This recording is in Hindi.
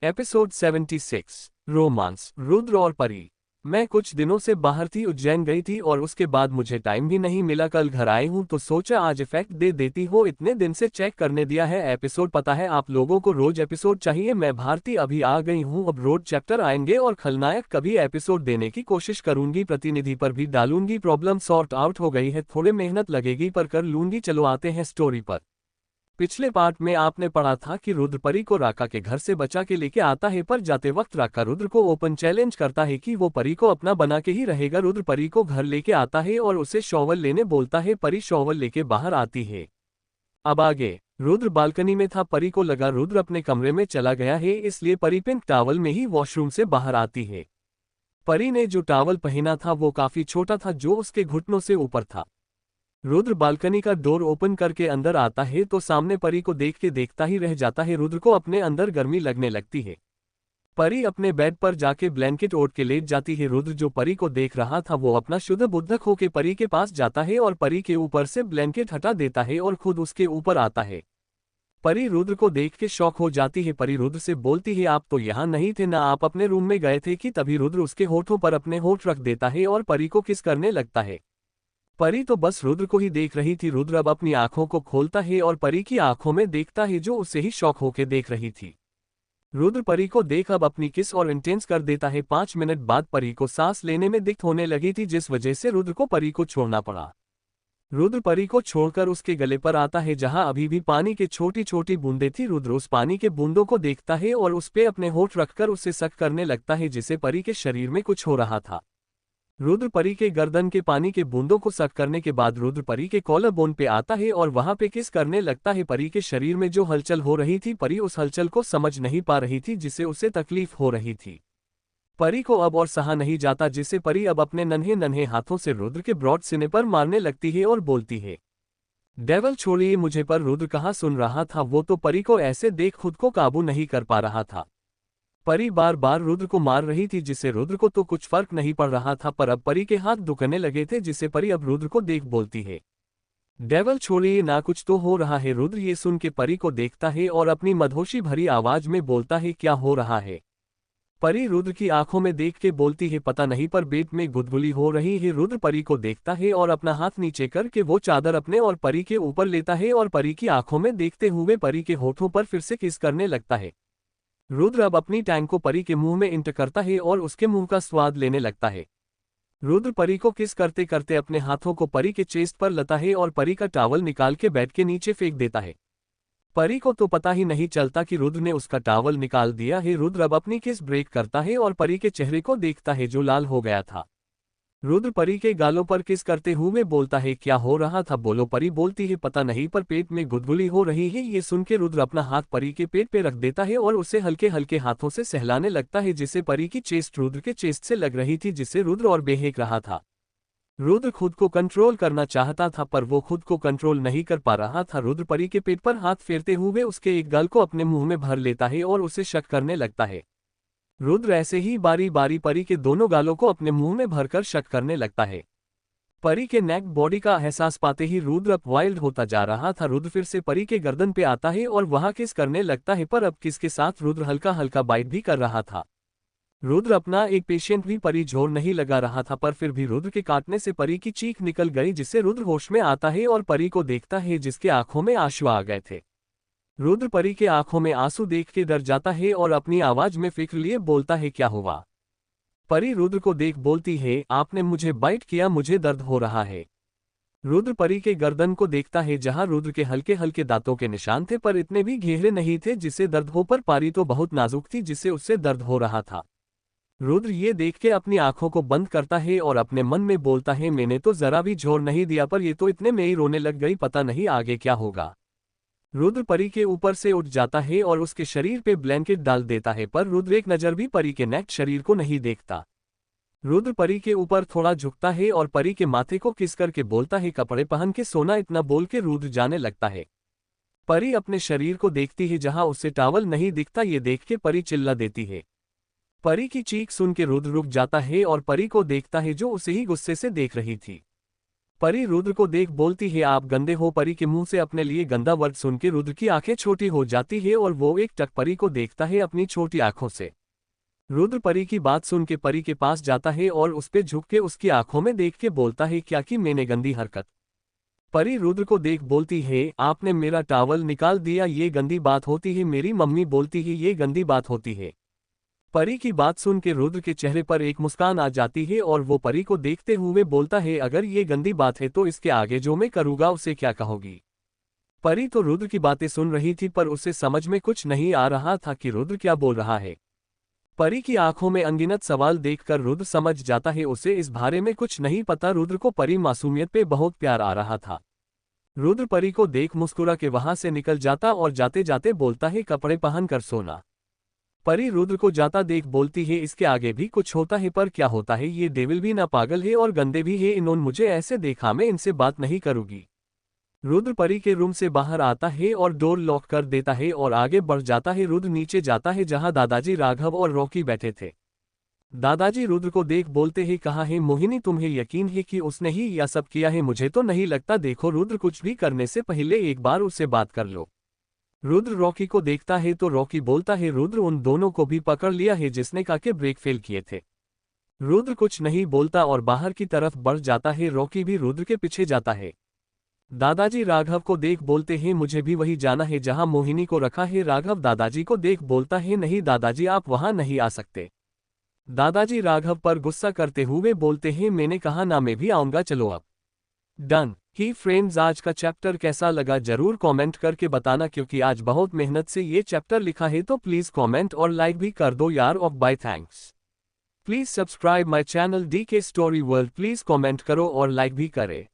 एपिसोड 76 रोमांस रुद्र और परी। मैं कुछ दिनों से बाहर थी, उज्जैन गई थी और उसके बाद मुझे टाइम भी नहीं मिला। कल घर आई हूँ तो सोचा आज इफेक्ट दे देती हो, इतने दिन से चेक करने दिया है एपिसोड। पता है आप लोगों को रोज एपिसोड चाहिए। मैं भारती अभी आ गई हूँ, अब रोज चैप्टर आएंगे और खलनायक कभी एपिसोड देने की कोशिश करूंगी, प्रतिनिधि पर भी डालूंगी। प्रॉब्लम सॉर्ट आउट हो गई है, थोड़े मेहनत लगेगी पर कर लूंगी। चलो आते हैं स्टोरी पर। पिछले पार्ट में आपने पढ़ा था कि रुद्र परी को राका के घर से बचा के लेके आता है, पर जाते वक्त राका रुद्र को ओपन चैलेंज करता है कि वो परी को अपना बना के ही रहेगा। रुद्र परी को घर लेके आता है और उसे शॉवल लेने बोलता है। परी शॉवल लेके बाहर आती है। अब आगे रुद्र बालकनी में था, परी को लगा रुद्र अपने कमरे में चला गया है, इसलिए परी पिंक टॉवल में ही वॉशरूम से बाहर आती है। परी ने जो टॉवल पहना था वो काफी छोटा था, जो उसके घुटनों से ऊपर था। रुद्र बालकनी का डोर ओपन करके अंदर आता है तो सामने परी को देख के देखता ही रह जाता है। रुद्र को अपने अंदर गर्मी लगने लगती है। परी अपने बेड पर जाके ब्लैंकेट ओढ़ के लेट जाती है। रुद्र जो परी को देख रहा था वो अपना शुद्ध बुद्धक होके परी के पास जाता है और परी के ऊपर से ब्लैंकेट हटा देता है और खुद उसके ऊपर आता है। परी रुद्र को देख के शॉक हो जाती है। परी रुद्र से बोलती है आप तो यहाँ नहीं थे ना, आप अपने रूम में गए थे कि? तभी रुद्र उसके होठों पर अपने होठ रख देता है और परी को किस करने लगता है। परी तो बस रुद्र को ही देख रही थी। रुद्र अब अपनी आंखों को खोलता है और परी की आंखों में देखता है जो उसे ही शॉक होके देख रही थी। रुद्र परी को देख अब अपनी किस और इंटेंस कर देता है। 5 मिनट बाद परी को सांस लेने में दिक्कत होने लगी थी, जिस वजह से रुद्र को परी को छोड़ना पड़ा। रुद्र परी को छोड़कर उसके गले पर आता है जहां अभी भी पानी के छोटी छोटी बूंदें थी। रुद्र उस पानी के बूंदों को देखता है और उस पे अपने होठ रखकर उसे सक करने लगता है, जिससे परी के शरीर में कुछ हो रहा था। रुद्र परी के गर्दन के पानी के बूंदों को सक करने के बाद रुद्र परी के कॉलर बोन पे आता है और वहां पे किस करने लगता है। परी के शरीर में जो हलचल हो रही थी, परी उस हलचल को समझ नहीं पा रही थी, जिससे उसे तकलीफ हो रही थी। परी को अब और सहा नहीं जाता, जिससे परी अब अपने नन्हे नन्हे हाथों से रुद्र के ब्रॉड सीने पर मारने लगती है और बोलती है डेवल छोड़िए मुझे। पर रुद्र कहाँ सुन रहा था, वो तो परी को ऐसे देख खुद को काबू नहीं कर पा रहा था। परी बार बार रुद्र को मार रही थी, जिससे रुद्र को तो कुछ फर्क नहीं पड़ रहा था, पर अब परी के हाथ दुखने लगे थे, जिससे परी अब रुद्र को देख बोलती है डेवल छोड़िए ना, कुछ तो हो रहा है। रुद्र ये सुन के परी को देखता है और अपनी मदहोशी भरी आवाज में बोलता है क्या हो रहा है। परी रुद्र की आंखों में देख के बोलती है पता नहीं, पर पेट में गुदगुली हो रही है। रुद्र परी को देखता है और अपना हाथ नीचे करके वो चादर अपने और परी के ऊपर लेता है और परी की आंखों में देखते हुए परी के होठों पर फिर से किस करने लगता है। रुद्र अब अपनी टैंक को परी के मुंह में इंटर करता है और उसके मुंह का स्वाद लेने लगता है। रुद्र परी को किस करते करते अपने हाथों को परी के चेस्ट पर लता है और परी का टॉवल निकाल के बेड के नीचे फेंक देता है। परी को तो पता ही नहीं चलता कि रुद्र ने उसका टॉवल निकाल दिया है। रुद्र अब अपनी किस ब्रेक करता है और परी के चेहरे को देखता है जो लाल हो गया था। रुद्र परी के गालों पर किस करते हुए बोलता है क्या हो रहा था बोलो। परी बोलती है पता नहीं, पर पेट में गुदगुली हो रही है। ये सुन के रुद्र अपना हाथ परी के पेट पे रख देता है और उसे हल्के हल्के हाथों से सहलाने लगता है, जिससे परी की चेस्ट रुद्र के चेस्ट से लग रही थी, जिससे रुद्र और बेहेक रहा था। रुद्र खुद को कंट्रोल करना चाहता था पर वो खुद को कंट्रोल नहीं कर पा रहा था। रुद्र परी के पेट पर हाथ फेरते हुए उसके एक गाल को अपने मुंह में भर लेता है और उसे शक करने लगता है। रुद्र ऐसे ही बारी बारी परी के दोनों गालों को अपने मुंह में भरकर शक करने लगता है। परी के नेक बॉडी का एहसास पाते ही रुद्र अब वाइल्ड होता जा रहा था। रुद्र फिर से परी के गर्दन पे आता है और वहां किस करने लगता है, पर अब किसके साथ रुद्र हल्का हल्का बाइट भी कर रहा था। रुद्र अपना एक पेशेंट भी परी जोर नहीं लगा रहा था, पर फिर भी रुद्र के काटने से परी की चीख निकल गई, जिससे रुद्र होश में आता है और परी को देखता है जिसके आंखों में आंसू आ गए थे। रुद्र परी के आंखों में आंसू देख के डर जाता है और अपनी आवाज में फिक्र लिए बोलता है क्या हुआ। परी रुद्र को देख बोलती है आपने मुझे बाइट किया, मुझे दर्द हो रहा है। रुद्र परी के गर्दन को देखता है जहां रुद्र के हल्के हल्के दांतों के निशान थे, पर इतने भी गहरे नहीं थे जिससे दर्द हो, पर परी तो बहुत नाजुक थी जिससे उससे दर्द हो रहा था। रुद्र ये देख के अपनी आंखों को बंद करता है और अपने मन में बोलता है मैंने तो जरा भी जोर नहीं दिया, पर ये तो इतने में ही रोने लग गई, पता नहीं आगे क्या होगा। रुद्र परी के ऊपर से उठ जाता है और उसके शरीर पे ब्लैंकेट डाल देता है, पर रुद्र एक नजर भी परी के नेक्ड शरीर को नहीं देखता। रुद्र परी के ऊपर थोड़ा झुकता है और परी के माथे को किस करके बोलता है कपड़े पहन के सोना। इतना बोल के रुद्र जाने लगता है। परी अपने शरीर को देखती है जहां उससे टॉवल नहीं दिखता। ये देख के परी चिल्ला देती है। परी की चीख सुन के रुद्र रुक जाता है और परी को देखता है जो उसे ही गुस्से से देख रही थी। परी रुद्र को देख बोलती है आप गंदे हो। परी के मुंह से अपने लिए गंदा वर्ड सुन के रुद्र की आंखें छोटी हो जाती है और वो एक टक परी को देखता है अपनी छोटी आंखों से। रुद्र परी की बात सुन के परी के पास जाता है और उस पे झुक के उसकी आंखों में देख के बोलता है क्या की मैंने गंदी हरकत। परी रुद्र को देख बोलती है आपने मेरा टॉवल निकाल दिया, ये गंदी बात होती है। मेरी मम्मी बोलती है ये गंदी बात होती है। परी की बात सुन के रुद्र के चेहरे पर एक मुस्कान आ जाती है और वो परी को देखते हुए बोलता है अगर ये गंदी बात है तो इसके आगे जो मैं करूँगा उसे क्या कहोगी। परी तो रुद्र की बातें सुन रही थी पर उसे समझ में कुछ नहीं आ रहा था कि रुद्र क्या बोल रहा है। परी की आंखों में अनगिनत सवाल देखकर रुद्र समझ जाता है उसे इस बारे में कुछ नहीं पता। रुद्र को परी मासूमियत पे बहुत प्यार आ रहा था। रुद्र परी को देख मुस्कुरा के वहां से निकल जाता और जाते जाते बोलता है कपड़े पहन कर सोना। परी रुद्र को जाता देख बोलती है इसके आगे भी कुछ होता है पर क्या होता है, ये डेविल भी ना पागल है और गंदे भी है, इन्होंने मुझे ऐसे देखा मैं इनसे बात नहीं करूंगी। रुद्र परी के रूम से बाहर आता है और डोर लॉक कर देता है और आगे बढ़ जाता है। रुद्र नीचे जाता है जहां दादाजी राघव और रॉकी बैठे थे। दादाजी रुद्र को देख बोलते हैं कहाँ है मोहिनी, तुम्हें यकीन है कि उसने ही यह सब किया है? मुझे तो नहीं लगता, देखो रुद्र कुछ भी करने से पहले एक बार उससे बात कर लो। रुद्र रॉकी को देखता है तो रॉकी बोलता है रुद्र उन दोनों को भी पकड़ लिया है जिसने काके ब्रेक फेल किए थे। रुद्र कुछ नहीं बोलता और बाहर की तरफ बढ़ जाता है। रॉकी भी रुद्र के पीछे जाता है। दादाजी राघव को देख बोलते हैं मुझे भी वही जाना है जहां मोहिनी को रखा है। राघव दादाजी को देख बोलता है नहीं दादाजी आप वहां नहीं आ सकते। दादाजी राघव पर गुस्सा करते हुए बोलते हैं मैंने कहा ना, मैं भी आऊंगा, चलो अब। डन ही फ्रेंड्स, आज का चैप्टर कैसा लगा जरूर कमेंट करके बताना क्योंकि आज बहुत मेहनत से ये चैप्टर लिखा है, तो प्लीज कमेंट और लाइक भी कर दो यार। Off bye thanks. Please subscribe my channel DK story world. Please comment करो और लाइक भी करे।